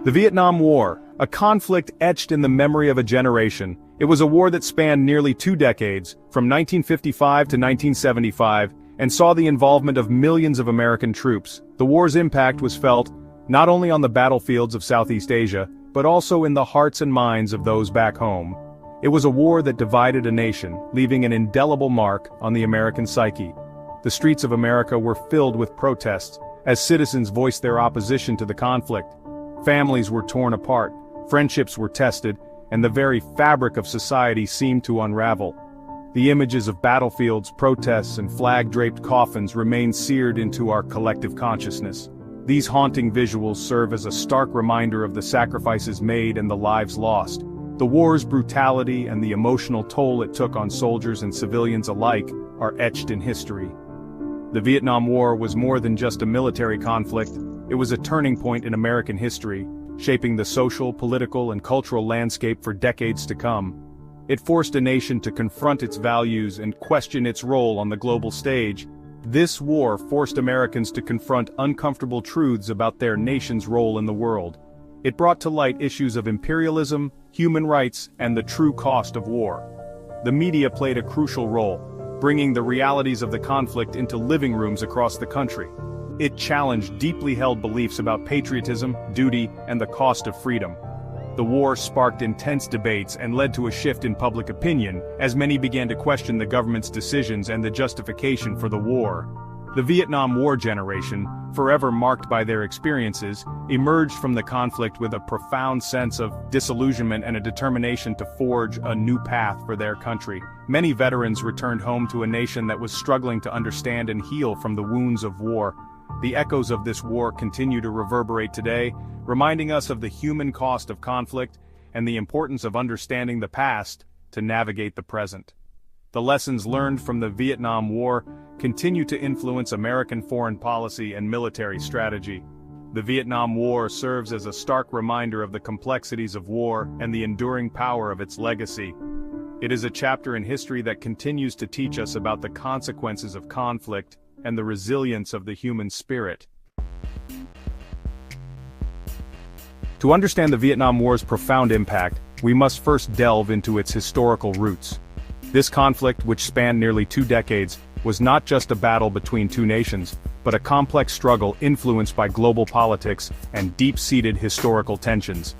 The Vietnam War, a conflict etched in the memory of a generation. It was a war that spanned nearly 2 decades, from 1955 to 1975, and saw the involvement of millions of American troops. The war's impact was felt, not only on the battlefields of Southeast Asia, but also in the hearts and minds of those back home. It was a war that divided a nation, leaving an indelible mark on the American psyche. The streets of America were filled with protests, as citizens voiced their opposition to the conflict. Families were torn apart, friendships were tested, and the very fabric of society seemed to unravel. The images of battlefields, protests, and flag-draped coffins remain seared into our collective consciousness. These haunting visuals serve as a stark reminder of the sacrifices made and the lives lost. The war's brutality and the emotional toll it took on soldiers and civilians alike are etched in history. The Vietnam War was more than just a military conflict. It was a turning point in American history, shaping the social, political, and cultural landscape for decades to come. It forced a nation to confront its values and question its role on the global stage. This war forced Americans to confront uncomfortable truths about their nation's role in the world. It brought to light issues of imperialism, human rights, and the true cost of war. The media played a crucial role, bringing the realities of the conflict into living rooms across the country. It challenged deeply held beliefs about patriotism, duty, and the cost of freedom. The war sparked intense debates and led to a shift in public opinion, as many began to question the government's decisions and the justification for the war. The Vietnam War generation, forever marked by their experiences, emerged from the conflict with a profound sense of disillusionment and a determination to forge a new path for their country. Many veterans returned home to a nation that was struggling to understand and heal from the wounds of war. The echoes of this war continue to reverberate today, reminding us of the human cost of conflict and the importance of understanding the past to navigate the present. The lessons learned from the Vietnam War continue to influence American foreign policy and military strategy. The Vietnam War serves as a stark reminder of the complexities of war and the enduring power of its legacy. It is a chapter in history that continues to teach us about the consequences of conflict and the resilience of the human spirit. To understand the Vietnam War's profound impact, we must first delve into its historical roots. This conflict, which spanned nearly 2 decades, was not just a battle between two nations, but a complex struggle influenced by global politics and deep-seated historical tensions.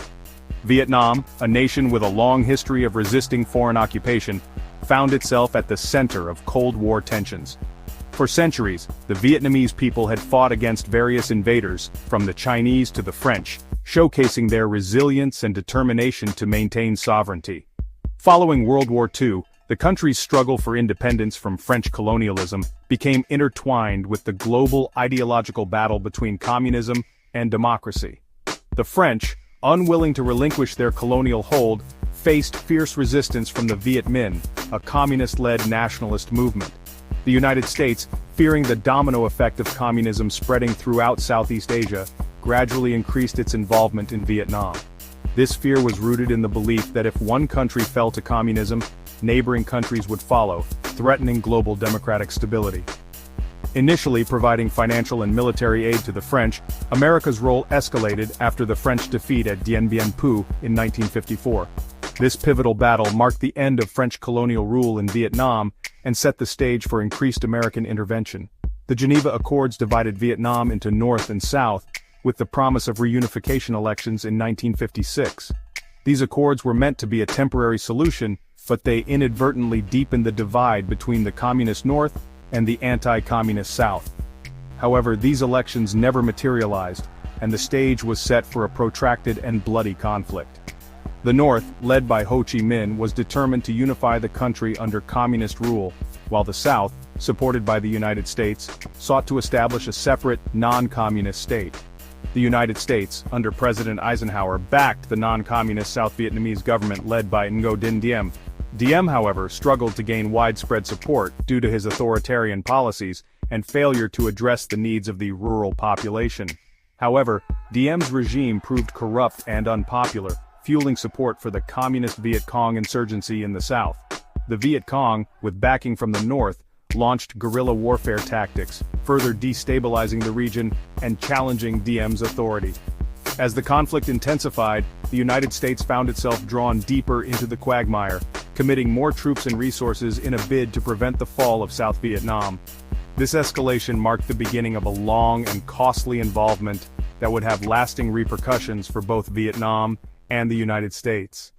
Vietnam, a nation with a long history of resisting foreign occupation, found itself at the center of Cold War tensions. For centuries, the Vietnamese people had fought against various invaders, from the Chinese to the French, showcasing their resilience and determination to maintain sovereignty. Following World War II, the country's struggle for independence from French colonialism became intertwined with the global ideological battle between communism and democracy. The French, unwilling to relinquish their colonial hold, faced fierce resistance from the Viet Minh, a communist-led nationalist movement. The United States, fearing the domino effect of communism spreading throughout Southeast Asia, gradually increased its involvement in Vietnam. This fear was rooted in the belief that if one country fell to communism, neighboring countries would follow, threatening global democratic stability. Initially providing financial and military aid to the French, America's role escalated after the French defeat at Dien Bien Phu in 1954. This pivotal battle marked the end of French colonial rule in Vietnam and set the stage for increased American intervention. The Geneva Accords divided Vietnam into North and South, with the promise of reunification elections in 1956. These accords were meant to be a temporary solution, but they inadvertently deepened the divide between the communist North and the anti-communist South. However, these elections never materialized, and the stage was set for a protracted and bloody conflict. The North, led by Ho Chi Minh, was determined to unify the country under communist rule, while the South, supported by the United States, sought to establish a separate, non-communist state. The United States, under President Eisenhower, backed the non-communist South Vietnamese government led by Ngo Dinh Diem. Diem, however, struggled to gain widespread support due to his authoritarian policies and failure to address the needs of the rural population. However, Diem's regime proved corrupt and unpopular, fueling support for the communist Viet Cong insurgency in the South. The Viet Cong, with backing from the North, launched guerrilla warfare tactics, further destabilizing the region and challenging Diem's authority. As the conflict intensified, the United States found itself drawn deeper into the quagmire, committing more troops and resources in a bid to prevent the fall of South Vietnam. This escalation marked the beginning of a long and costly involvement that would have lasting repercussions for both Vietnam and the United States.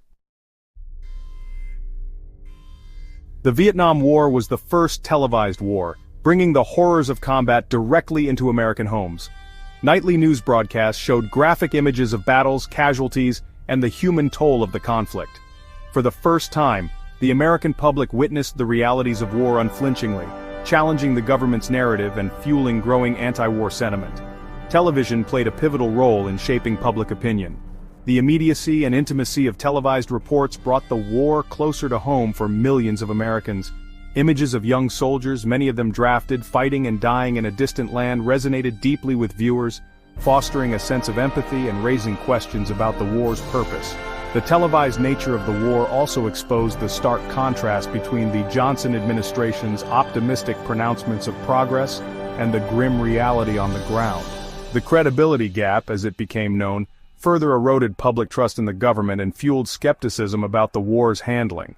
The Vietnam War was the first televised war, bringing the horrors of combat directly into American homes. Nightly news broadcasts showed graphic images of battles, casualties, and the human toll of the conflict. For the first time, the American public witnessed the realities of war unflinchingly, challenging the government's narrative and fueling growing anti-war sentiment. Television played a pivotal role in shaping public opinion. The immediacy and intimacy of televised reports brought the war closer to home for millions of Americans. Images of young soldiers, many of them drafted, fighting and dying in a distant land, resonated deeply with viewers, fostering a sense of empathy and raising questions about the war's purpose. The televised nature of the war also exposed the stark contrast between the Johnson administration's optimistic pronouncements of progress and the grim reality on the ground. The credibility gap, as it became known, further eroded public trust in the government and fueled skepticism about the war's handling.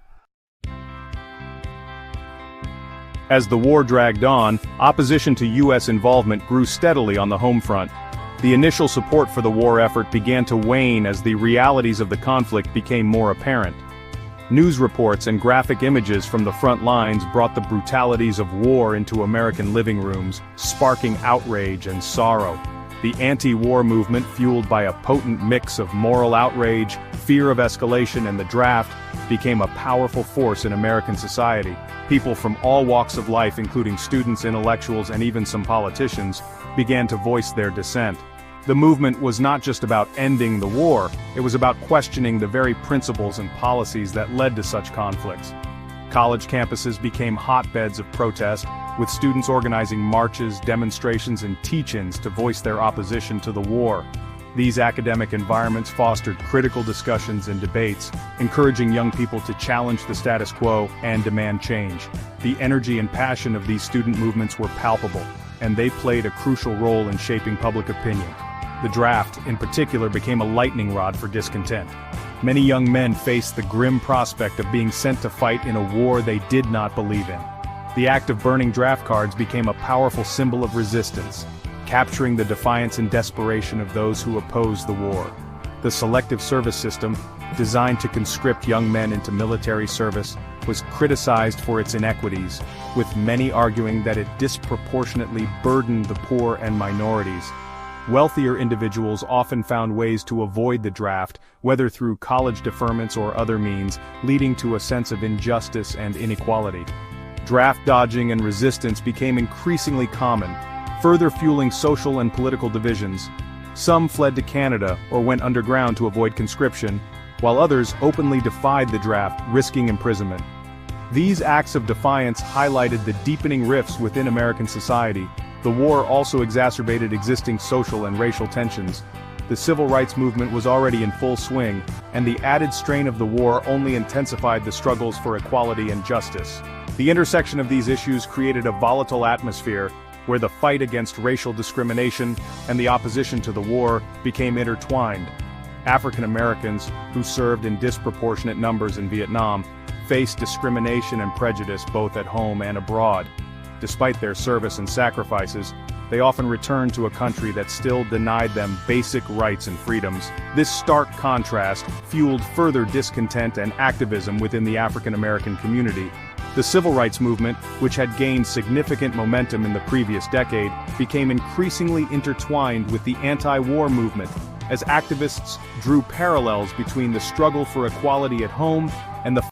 As the war dragged on, opposition to U.S. involvement grew steadily on the home front. The initial support for the war effort began to wane as the realities of the conflict became more apparent. News reports and graphic images from the front lines brought the brutalities of war into American living rooms, sparking outrage and sorrow. The anti-war movement, fueled by a potent mix of moral outrage, fear of escalation, and the draft, became a powerful force in American society. People from all walks of life, including students, intellectuals, and even some politicians, began to voice their dissent. The movement was not just about ending the war, it was about questioning the very principles and policies that led to such conflicts. College campuses became hotbeds of protest, with students organizing marches, demonstrations, and teach-ins to voice their opposition to the war. These academic environments fostered critical discussions and debates, encouraging young people to challenge the status quo and demand change. The energy and passion of these student movements were palpable, and they played a crucial role in shaping public opinion. The draft, in particular, became a lightning rod for discontent. Many young men faced the grim prospect of being sent to fight in a war they did not believe in. The act of burning draft cards became a powerful symbol of resistance, capturing the defiance and desperation of those who opposed the war. The selective service system, designed to conscript young men into military service, was criticized for its inequities, with many arguing that it disproportionately burdened the poor and minorities. Wealthier individuals often found ways to avoid the draft, whether through college deferments or other means, leading to a sense of injustice and inequality. Draft dodging and resistance became increasingly common, further fueling social and political divisions. Some fled to Canada or went underground to avoid conscription, while others openly defied the draft, risking imprisonment. These acts of defiance highlighted the deepening rifts within American society. The war also exacerbated existing social and racial tensions. The civil rights movement was already in full swing, and the added strain of the war only intensified the struggles for equality and justice. The intersection of these issues created a volatile atmosphere, where the fight against racial discrimination and the opposition to the war became intertwined. African Americans, who served in disproportionate numbers in Vietnam, faced discrimination and prejudice both at home and abroad. Despite their service and sacrifices, they often returned to a country that still denied them basic rights and freedoms. This stark contrast fueled further discontent and activism within the African American community. The civil rights movement, which had gained significant momentum in the previous decade, became increasingly intertwined with the anti-war movement, as activists drew parallels between the struggle for equality at home and the